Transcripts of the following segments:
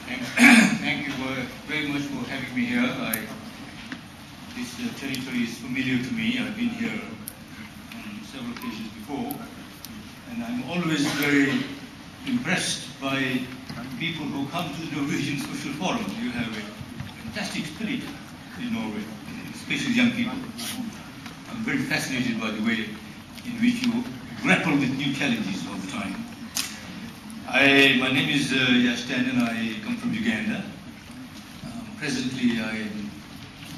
Thank you very much for having me here. This territory is familiar to me. I've been here on several occasions before, and I'm always very impressed by people who come to the Norwegian Social Forum. You have a fantastic spirit in Norway, especially young people. I'm very fascinated by the way in which you grapple with new challenges all the time. My name is Yash Tandon. I come from Uganda. Presently, I am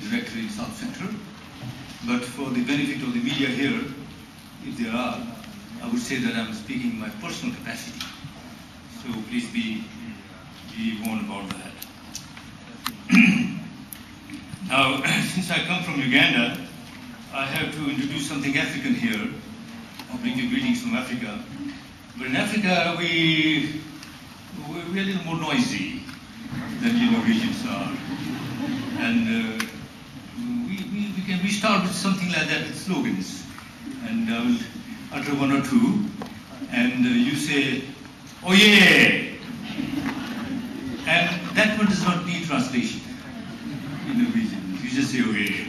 director in South Central. But for the benefit of the media here, if there are, I would say that I'm speaking in my personal capacity. So please be warned about that. Now, since I come from Uganda, I have to introduce something African here. I'll bring you greetings from Africa. But in Africa, we're a little more noisy than you Norwegians are. And we start with something like that, with slogans. And I will utter one or two. And you say, oh yeah! And that one does not need translation in Norwegian. You just say, oh yeah.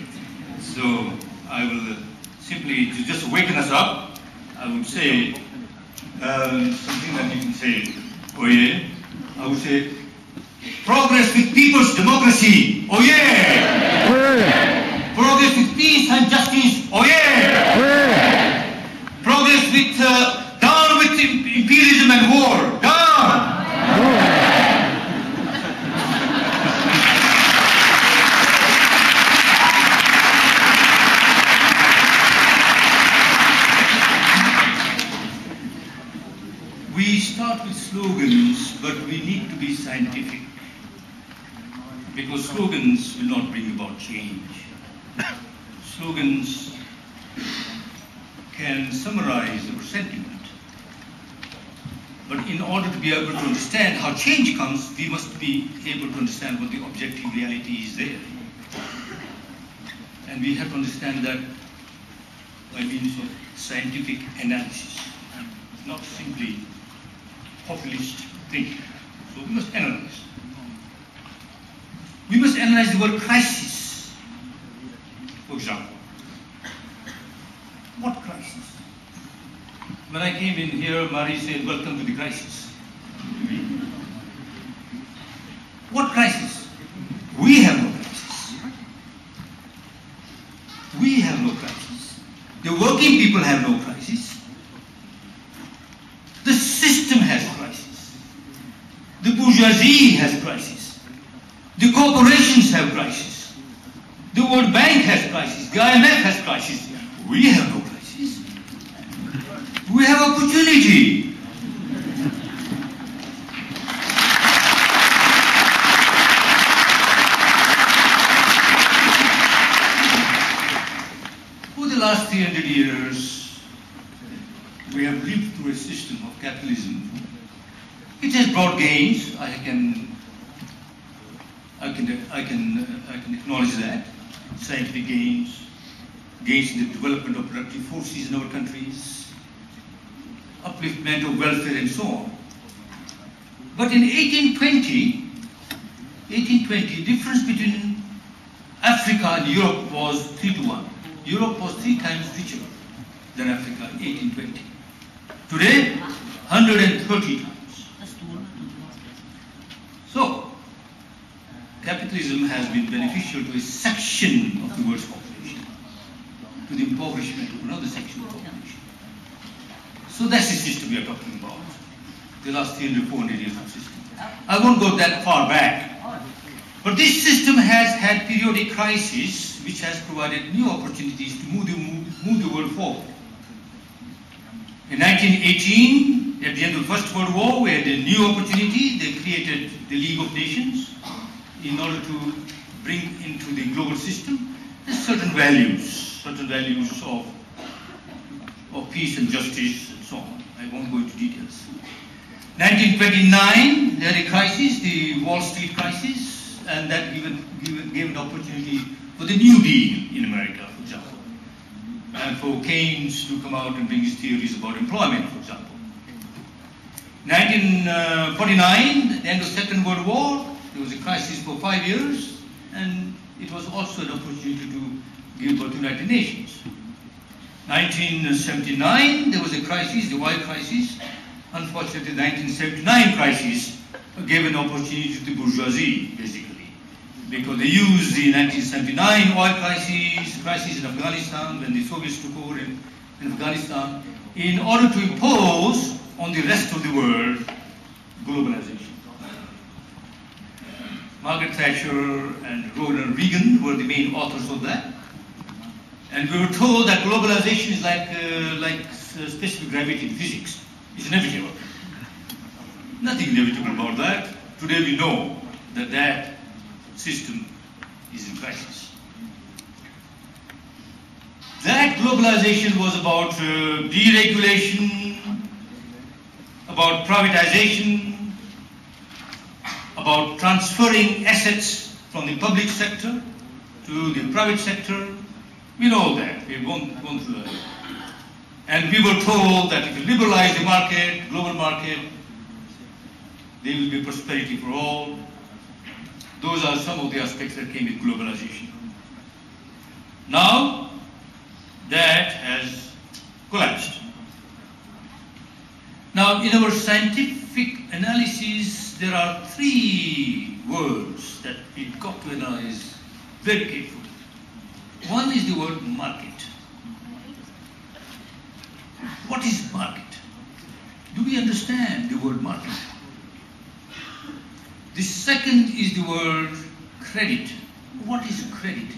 So I will simply, to just waken us up, I would say, something that you can say, oh yeah, I would say, progress with people's democracy, oh yeah! Progress with peace and justice, oh yeah! Progress with, down with imperialism and war, down! We start with slogans, but we need to be scientific, because slogans will not bring about change. Slogans can summarize our sentiment, but in order to be able to understand how change comes, we must be able to understand what the objective reality is there. And we have to understand that by means of scientific analysis, not simply populist thinking. So we must analyze. We must analyze the word crisis. For example, what crisis? When I came in here, Marie said, welcome to the crisis. What crisis? We have no crisis. We have no crisis. The working people have no crisis. The system has crisis. The bourgeoisie has crisis. The corporations have crisis. The World Bank has crisis. The IMF has crisis. We have no crisis. We have opportunity. For the last 300 years, we have lived through a system of capitalism. It has brought gains. I can acknowledge that. Scientific gains, gains in the development of productive forces in our countries, upliftment of welfare and so on. But in 1820, the difference between Africa and Europe was 3-to-1. Europe was 3 times richer than Africa in 1820. Today, 130 times. So, capitalism has been beneficial to a section of the world's population, to the impoverishment of another section of the population. So that's the system we are talking about, the last 300, 400 years of system. I won't go that far back. But this system has had periodic crises which has provided new opportunities to move the world forward. In 1918, at the end of the First World War, we had a new opportunity. They created the League of Nations in order to bring into the global system certain values of peace and justice and so on. I won't go into details. 1929, there had a crisis, the Wall Street crisis, and that gave an opportunity for the New Deal in America, for example, and for Keynes to come out and bring his theories about employment, for example. 1949, the end of Second World War, there was a crisis for 5 years, and it was also an opportunity to give birth to United Nations. 1979, there was a crisis, the oil crisis. Unfortunately, the 1979 crisis gave an opportunity to the bourgeoisie, basically, because they used the 1979 oil crisis in Afghanistan, when the Soviets took over in Afghanistan, in order to impose on the rest of the world globalization. Margaret Thatcher and Ronald Reagan were the main authors of that. And we were told that globalization is like specific gravity in physics. It's inevitable. Nothing inevitable about that. Today we know that that system is in crisis. That globalization was about deregulation, about privatization, about transferring assets from the public sector to the private sector. We know that. We've gone through that. And we were told that if you liberalize the market, global market, there will be prosperity for all. Those are some of the aspects that came with globalization. Now, that has collapsed. Now, in our scientific analysis, there are 3 words that we've got to analyze very carefully. One is the word market. What is market? Do we understand the word market? The second is the word credit. What is credit?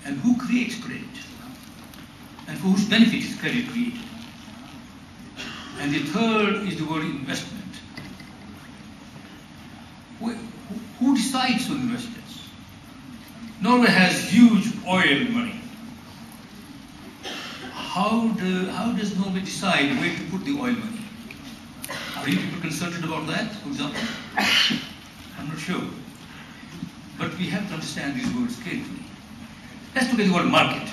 And who creates credit? And for whose benefit is credit created? And the third is the word investment. Who decides on investments? Norway has huge oil money. How does Norway decide where to put the oil money? Are you people consulted about that, for example? I'm not sure. But we have to understand these words carefully. Let's look at the word market.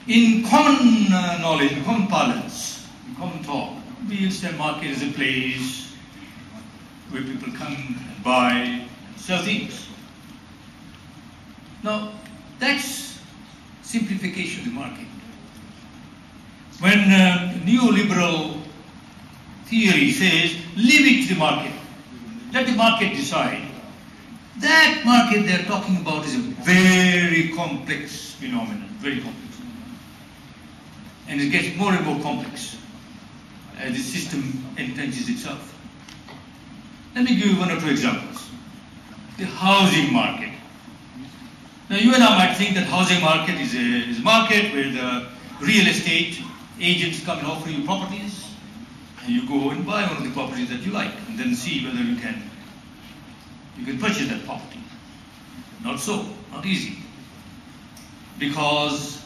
In common knowledge, in common parlance, in common talk, we understand market as a place where people come and buy and sell things. Now, that's simplification of the market. When neoliberal theory says, leave it to the market, let the market decide, that market they're talking about is a very complex phenomenon, very complex. And it gets more and more complex as the system entrenches itself. Let me give you 1 or 2 examples. The housing market. Now, you and I might think that housing market is a market where the real estate agents come and offer you properties, and you go and buy one of the properties that you like, and then see whether you can purchase that property. Not so, not easy. Because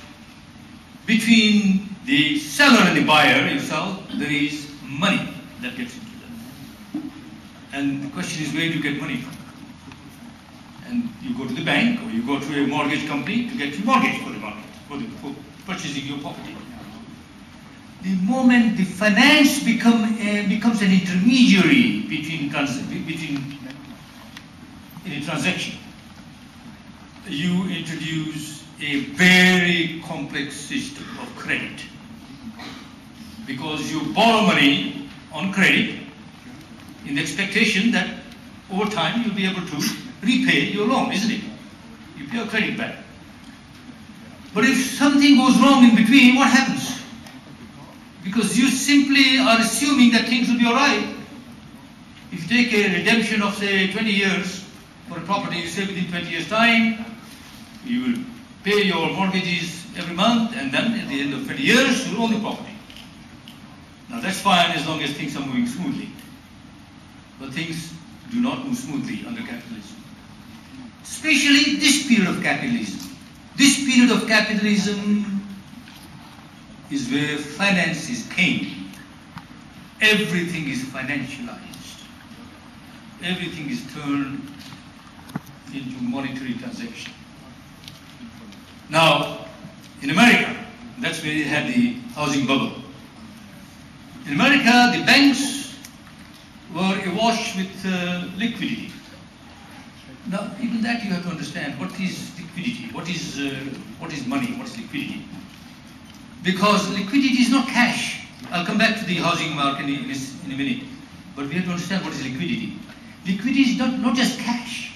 between the seller and the buyer himself, there is money that gets into that. And the question is, where do you get money from? And you go to the bank or you go to a mortgage company to get your mortgage for the market, for purchasing your property. The moment the finance becomes an intermediary in a transaction, you introduce a very complex system of credit. Because you borrow money on credit in the expectation that over time you'll be able to repay your loan, isn't it? You pay your credit back. But if something goes wrong in between, what happens? Because you simply are assuming that things will be all right. If you take a redemption of, say, 20 years for a property, you say within 20 years' time, you will pay your mortgages every month, and then at the end of 20 years, you'll own the property. Now that's fine as long as things are moving smoothly. But things do not move smoothly under capitalism. Especially this period of capitalism. This period of capitalism is where finance is king. Everything is financialized. Everything is turned into monetary transaction. Now, in America, that's where they had the housing bubble. In America, the banks were awash with liquidity. Now, even that you have to understand, what is liquidity? What is money? What is liquidity? Because liquidity is not cash. I'll come back to the housing market in a minute. But we have to understand what is liquidity. Liquidity is not just cash.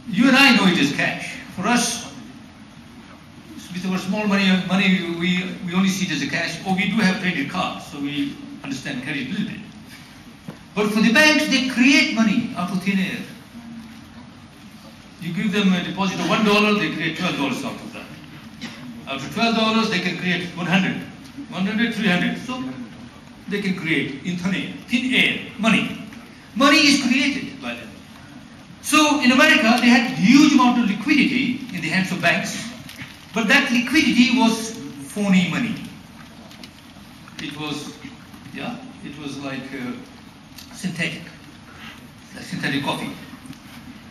You and I know it is cash. For us, with our small money we only see it as a cash, or we do have credit cards, so we understand credit a little bit. But for the banks, they create money out of thin air. You give them a deposit of $1, they create $12 out of that. Out of $12, they can create 100, 100, 300. So they can create in thin air, money. Money is created by them. So in America, they had huge amount of liquidity in the hands of banks, but that liquidity was phony money. It was like synthetic coffee.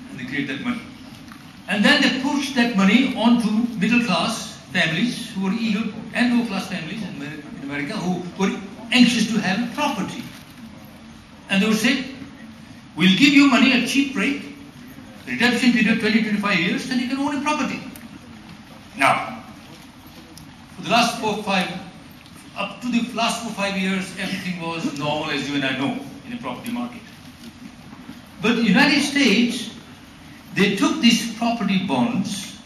And they create that money. And then they pushed that money onto middle class families who were eager, and low class families in America who were anxious to have property. And they would say, we'll give you money at cheap rate, redemption period 20-25 years, then you can own a property. Now, for the last 4-5 years, everything was normal, as you and I know, in the property market. But the United States, they took these property bonds,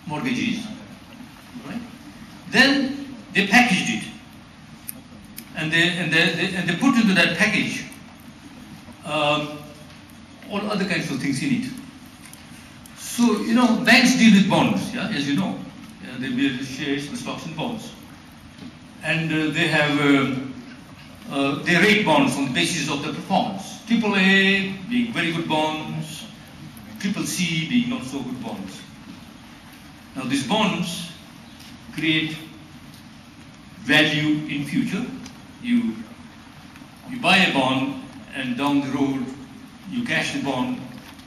mortgages, right? Then they packaged it, and they put into that package all other kinds of things in it. So, you know, banks deal with bonds, yeah, as you know. They deal with shares and stocks and bonds. And they rate bonds on the basis of their performance. AAA being very good bonds, CCC being not so good bonds. Now these bonds create value in future. You buy a bond, and down the road you cash the bond.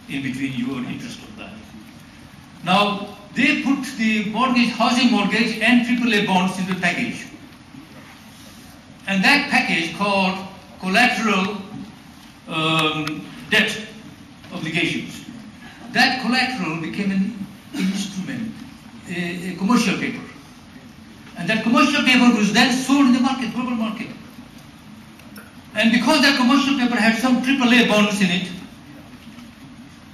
In between you earn interest on that. Now they put the mortgage, housing mortgage and AAA bonds into a package. And that package called collateral debt obligations. That collateral became an instrument, a commercial paper. And that commercial paper was then sold in the market, global market. And because that commercial paper had some AAA bonds in it,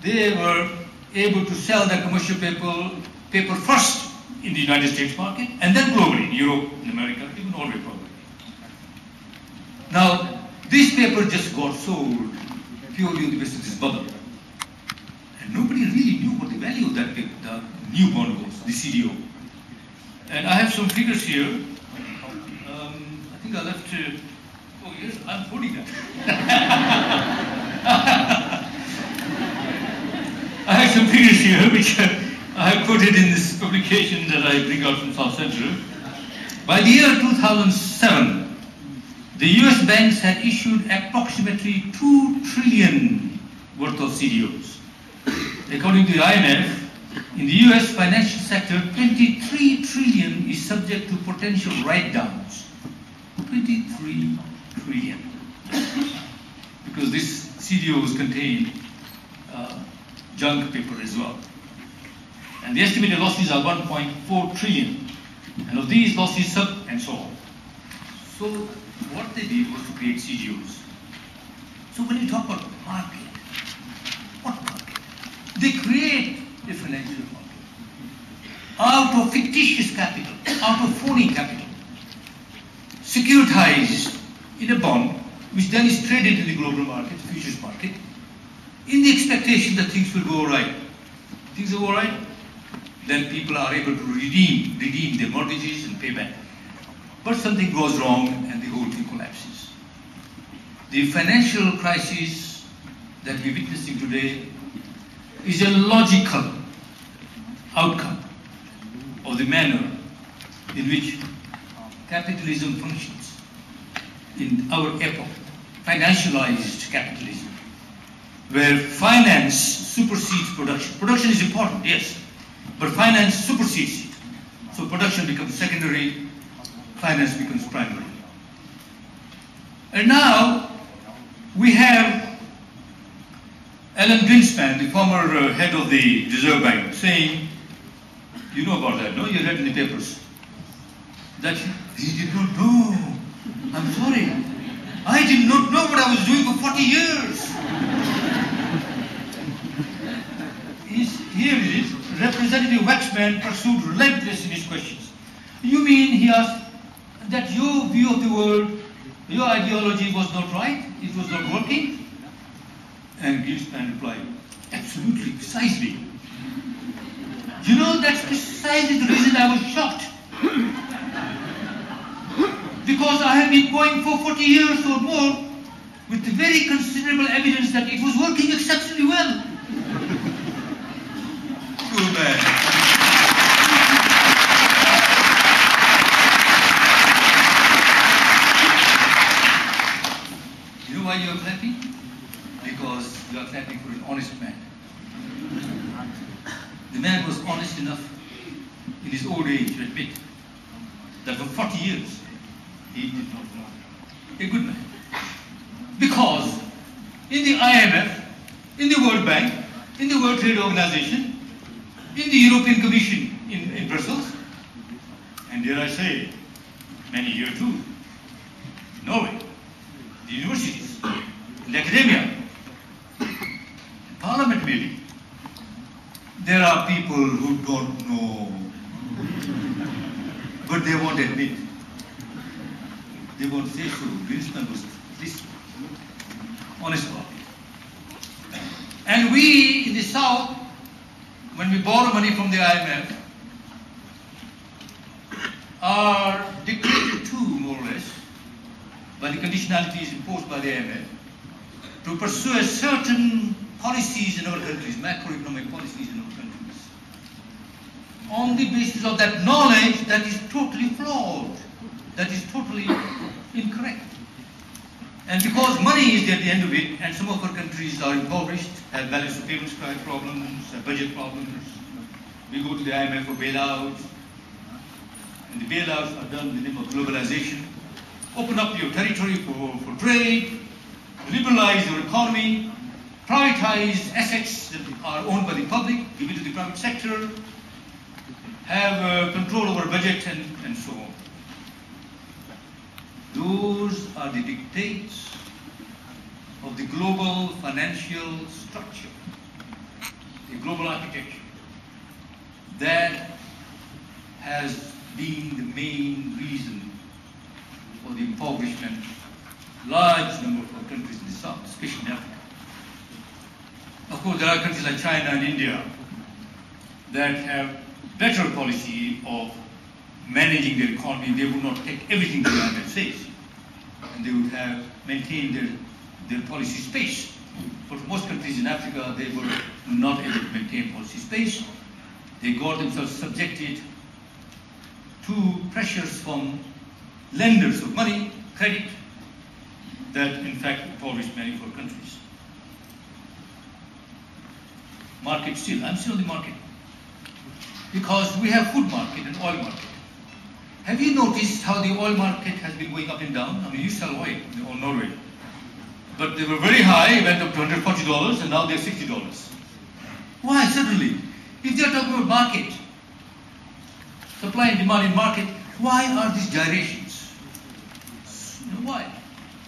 they were able to sell that commercial paper first in the United States market, and then globally, in Europe, in America, even Norway probably. Now, this paper just got sold purely on the basis of this bubble. And nobody really knew what the value of that paper, the new bond was, the CDO. And I have some figures here. I think I left, oh yes, I'm holding that. I have some figures here which I have quoted in this publication that I bring out from South Central. By the year 2007, the US banks had issued approximately 2 trillion worth of CDOs. According to the IMF, in the US financial sector, 23 trillion is subject to potential write-downs. 23 trillion. Because these CDOs contain junk paper as well. And the estimated losses are 1.4 trillion. And of these losses, and so on. So what they did was to create CDOs. So when you talk about market, what market? They create a financial market out of fictitious capital, out of phony capital, securitized in a bond, which then is traded in the global market, futures market, in the expectation that things will go all right. Things are all right, then people are able to redeem their mortgages and pay back. But something goes wrong and the whole thing collapses. The financial crisis that we're witnessing today is a logical outcome of the manner in which capitalism functions in our epoch, financialized capitalism, where finance supersedes production. Production is important, yes, but finance supersedes it. So production becomes secondary, finance becomes primary. And now we have Alan Greenspan, the former head of the Reserve Bank, saying, you know about that, no? You read in the papers, that he did not know. I'm sorry. I did not know what I was doing for 40 years. Here it is. Representative Waxman pursued relentless in his questions. You mean, he asked, that your view of the world, your ideology was not right? It was not working? And Greenspan replied, absolutely, precisely. You know, that's precisely the reason I was shocked. Because I have been going for 40 years or more with very considerable evidence that it was working exceptionally well. Good man. You know why you are clapping? Because you are clapping for an honest man. The man was honest enough in his old age to admit that for 40 years he did not know. A good man. Because in the IMF, in the World Bank, in the World Trade Organization, in the European Commission in Brussels, and dare I say, many here too, Norway, the universities, the academia, Parliament maybe, there are people who don't know, but they won't admit. They won't say so. Greenspan was this honest about it. And we in the South, when we borrow money from the IMF, are dictated to, more or less, by the conditionalities imposed by the IMF to pursue a certain policies in our countries, macroeconomic policies in our countries, on the basis of that knowledge that is totally flawed, that is totally incorrect. And because money is there at the end of it, and some of our countries are impoverished, have balance of payments problems, have budget problems, we go to the IMF for bailouts, and the bailouts are done in the name of globalization. Open up your territory for trade, liberalize your economy, privatize assets that are owned by the public, give it to the private sector, have control over budget, and so on. Those are the dictates of the global financial structure, the global architecture that has been the main reason for the impoverishment of large number of countries in the South, especially in Africa. Of course, there are countries like China and India that have better policy of managing their economy. They would not take everything the IMF says, and they would have maintained their policy space. But for most countries in Africa, they were not able to maintain policy space. They got themselves subjected to pressures from lenders of money, credit, that in fact impoverished many of our countries. Market still, I'm still on the market. Because we have food market and oil market. Have you noticed how the oil market has been going up and down? I mean, you sell oil in Norway. But they were very high, went up to $140, and now they're $60. Why suddenly? If they're talking about market, supply and demand in market, why are these gyrations? You know why?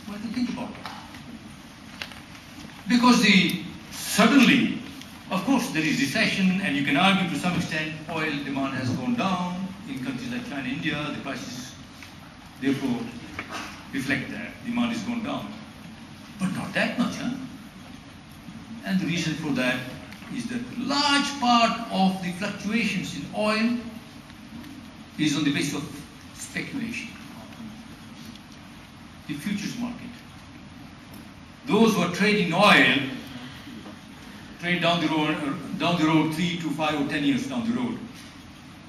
Why do you think about it? Because suddenly, of course, there is recession, and you can argue to some extent oil demand has gone down in countries like China and India. The prices, therefore, reflect that demand has gone down. But not that much, huh? And the reason for that is that a large part of the fluctuations in oil is on the basis of speculation. The futures market. Those who are trading oil trade down the road 3 to 5 or 10 years down the road.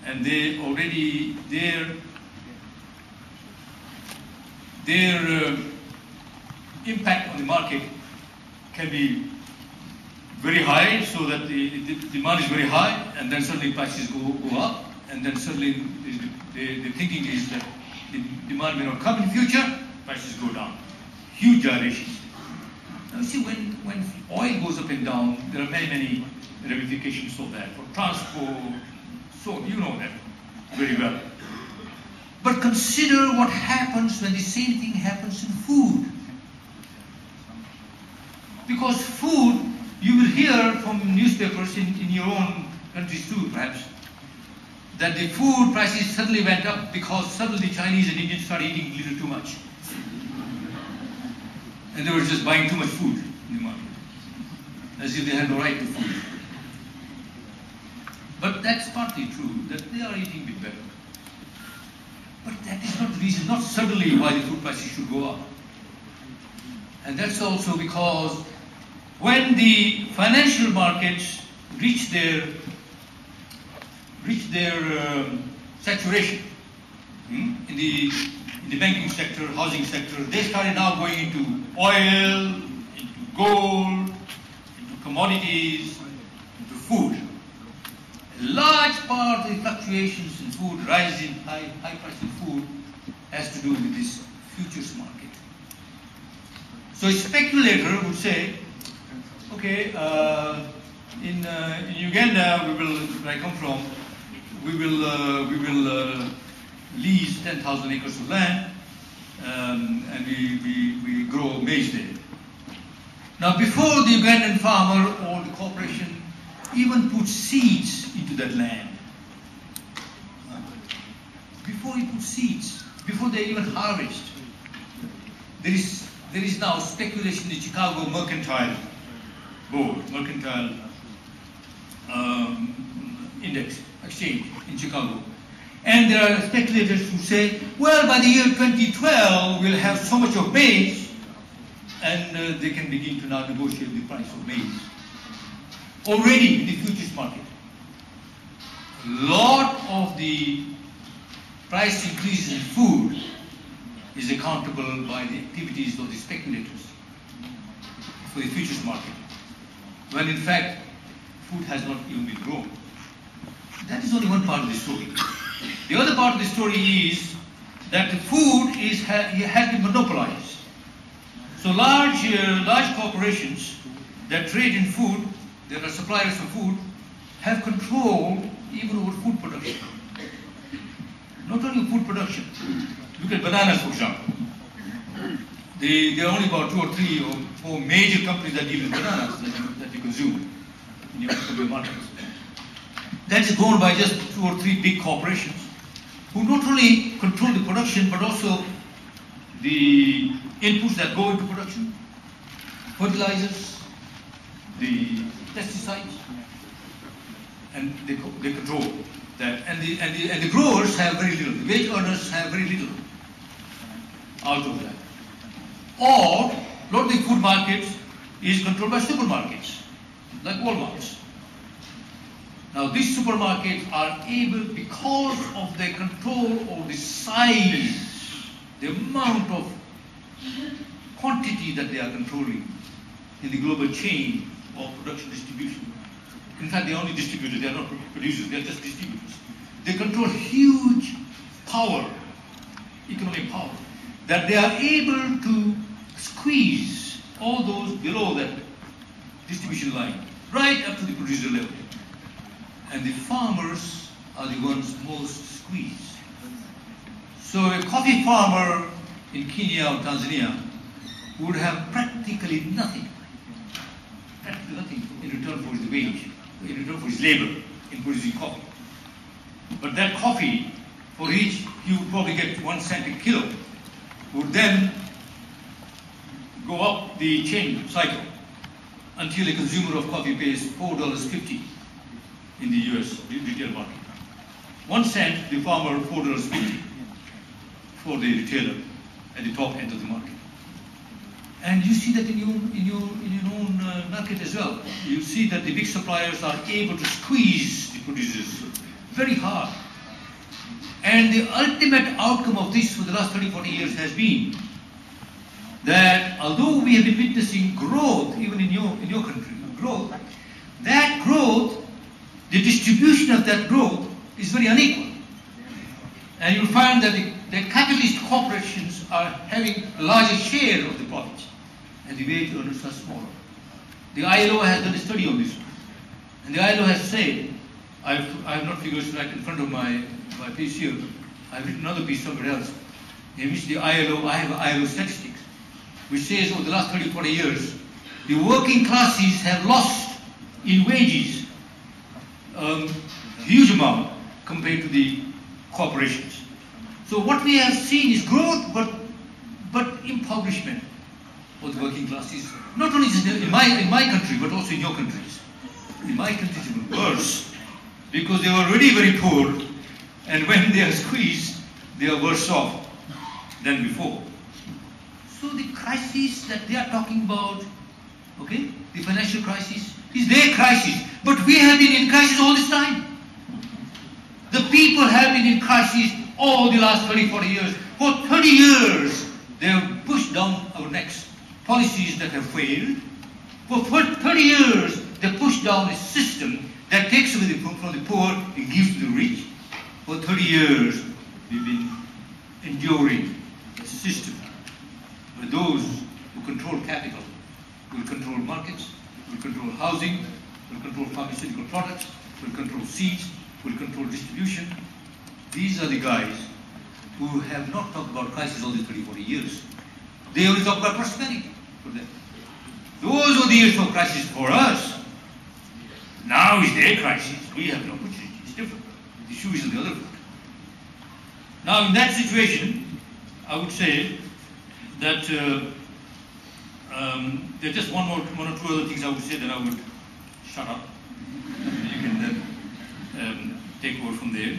And they already, their impact on the market can be very high, so that the demand is very high, and then suddenly prices go up, and then suddenly the thinking is that the demand may not come in the future, prices go down. huge gyrations. Now you see, when oil goes up and down, there are many ramifications of that, for transport, so you know that very well. But consider what happens when the same thing happens in food. Because food, you will hear from newspapers in your own countries too, perhaps, that the food prices suddenly went up because suddenly Chinese and Indians started eating a little too much. And they were just buying too much food in the market, as if they had no right to food. But that's partly true, that they are eating a bit better. But that is not the reason, not suddenly why the food prices should go up. And that's also because when the financial markets reach their saturation in the banking sector, housing sector, they started now going into oil, into gold, into commodities, into food. A large part of the fluctuations in food, rise in high price in food, has to do with this futures market. So a speculator would say, okay, in Uganda, where I come from, we will lease 10,000 acres of land, and we grow maize there. Now, before the Ugandan farmer or the corporation even put seeds into that land, before he puts seeds, before they even harvest, there is now speculation in the Chicago Mercantile Board, Mercantile Index Exchange in Chicago. And there are speculators who say, well, by the year 2012, we'll have so much of maize, and they can begin to now negotiate the price of maize. Already in the futures market, a lot of the price increases in food is accountable by the activities of the speculators for the futures market, when in fact food has not even been grown. That is only one part of the story. The other part of the story is that the food has been monopolized. So large corporations that trade in food, that are suppliers of food, have control even over food production. Not only food production. Look at bananas, for example. There are only about 2 or 3 or 4 major companies that deal in bananas that you consume in your markets. That is owned by just 2 or 3 big corporations who not only control the production but also the inputs that go into production, fertilizers, the pesticides, and they control that. And the growers have very little. The wage earners have very little out of that. Or a lot of the food markets is controlled by supermarkets, like Walmarts. Now these supermarkets are able, because of their control of the size, the amount of quantity that they are controlling in the global chain of production distribution. In fact, they are only distributors, they are not producers, they are just distributors. They control huge power, economic power, that they are able to squeeze all those below that distribution line, right up to the producer level. And the farmers are the ones most squeezed. So a coffee farmer in Kenya or Tanzania would have practically nothing in return for his wage, in return for his labor in producing coffee. But that coffee, for each he would probably get 1 cent a kilo, would then go up the chain cycle until a consumer of coffee pays $4.50 in the US retail market. 1 cent, the farmer, $4.50 for the retailer at the top end of the market. And you see that in your own market as well. You see that the big suppliers are able to squeeze the producers very hard. And the ultimate outcome of this for the last 30, 40 years has been that although we have been witnessing growth, even in your country, that growth, the distribution of that growth is very unequal. And you'll find that that capitalist corporations are having a larger share of the profits, and the wage earners are smaller. The ILO has done a study on this one, and the ILO has said, I have not figures right in front of my piece here, I've written another piece somewhere else, in which the ILO, I have ILO statistics, which says over the last 30, 40 years, the working classes have lost in wages huge amount compared to the corporations. So what we have seen is growth, but impoverishment of the working classes. Not only in my country, but also in your countries. In my country, it's even worse, because they were already very poor, and when they are squeezed, they are worse off than before. So the crisis that they are talking about, okay, the financial crisis, is their crisis. But we have been in crisis all this time. The people have been in crisis all the last 30, 40 years. For 30 years, they have pushed down our necks policies that have failed. For 30 years, they pushed down a system that takes away from the poor and gives to the rich. For 30 years, we've been enduring a system where those who control capital will control markets, will control housing, will control pharmaceutical products, will control seeds, will control distribution. These are the guys who have not talked about crisis all these 30, 40 years. They only talk about prosperity for them. Those were the years of crisis for us. Now is their crisis. We have an opportunity. It's different. The shoe is on the other foot. Now in that situation, I would say that there's just one or two other things I would say, then I would shut up. You can then take over from there.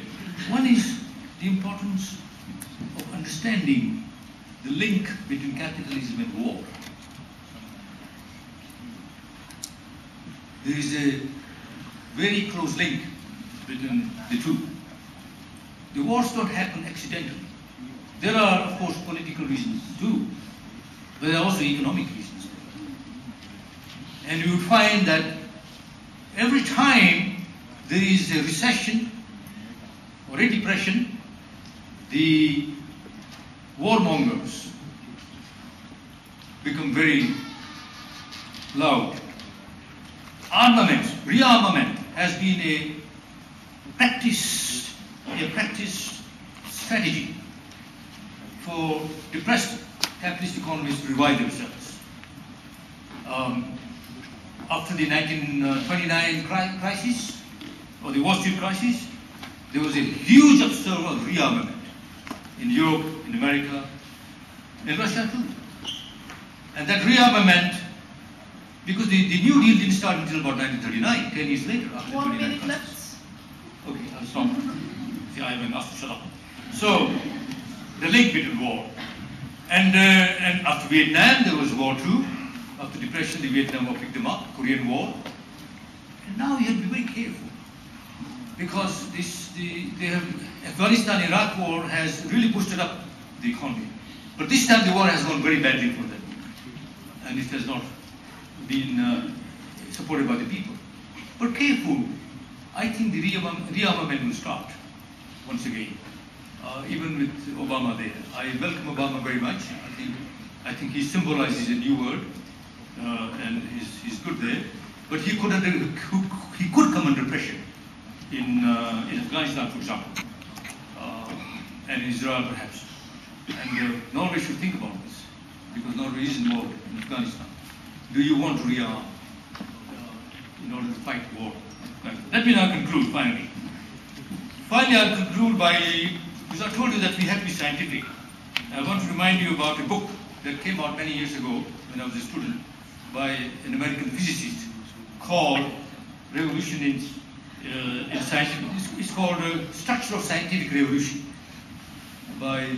One is the importance of understanding the link between capitalism and war. There is a very close link between the two. The wars don't happen accidentally. There are, of course, political reasons too, but there are also economic reasons. And you would find that every time there is a recession or a depression, the warmongers become very loud. Armaments, rearmament has been a practiced strategy for depressed capitalist economies to revive themselves. After the 1929 crisis, or the Wall Street crisis, there was a huge upsurge of rearmament in Europe, in America, in Russia too. And that rearmament, because the New Deal didn't start until about 1939, 10 years later, after 1 29 minute crisis. left. Okay, I'll stop. See, I have been asked to shut up. So, the link between war. And after Vietnam, there was war too. After depression, the Vietnam War picked them up, Korean War. And now you have to be very careful, because Afghanistan-Iraq war has really boosted up the economy. But this time the war has gone very badly for them. And it has not been supported by the people. But careful, I think the rearmament will start once again, even with Obama there. I welcome Obama very much. I think he symbolizes a new world, and he's good there. But he could come under pressure in Afghanistan, for example, and in Israel perhaps. And Norway should think about this, because Norway is involved in Afghanistan. Do you want to rearm in order to fight war? Let me now conclude finally. Finally, I'll conclude because I told you that we have to be scientific. I want to remind you about a book that came out many years ago when I was a student by an American physicist called Revolution in Science. It's called Structure of Scientific Revolution by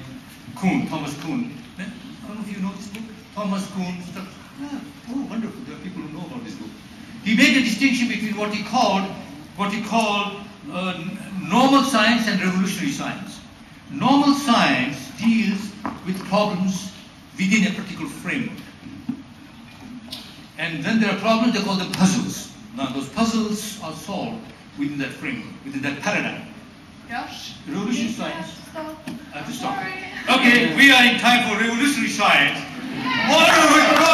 Thomas Kuhn. I don't know if you know this book. Thomas Kuhn. Oh, wonderful. There are people who know about this book. He made a distinction between what he called normal science and revolutionary science. Normal science deals with problems within a particular framework. And then there are problems, they call them puzzles. Now those puzzles are solved within that framework, within that paradigm. Yash? Revolutionary science. Stop. I have to stop. Sorry. Okay, we are in time for revolutionary science. All of it.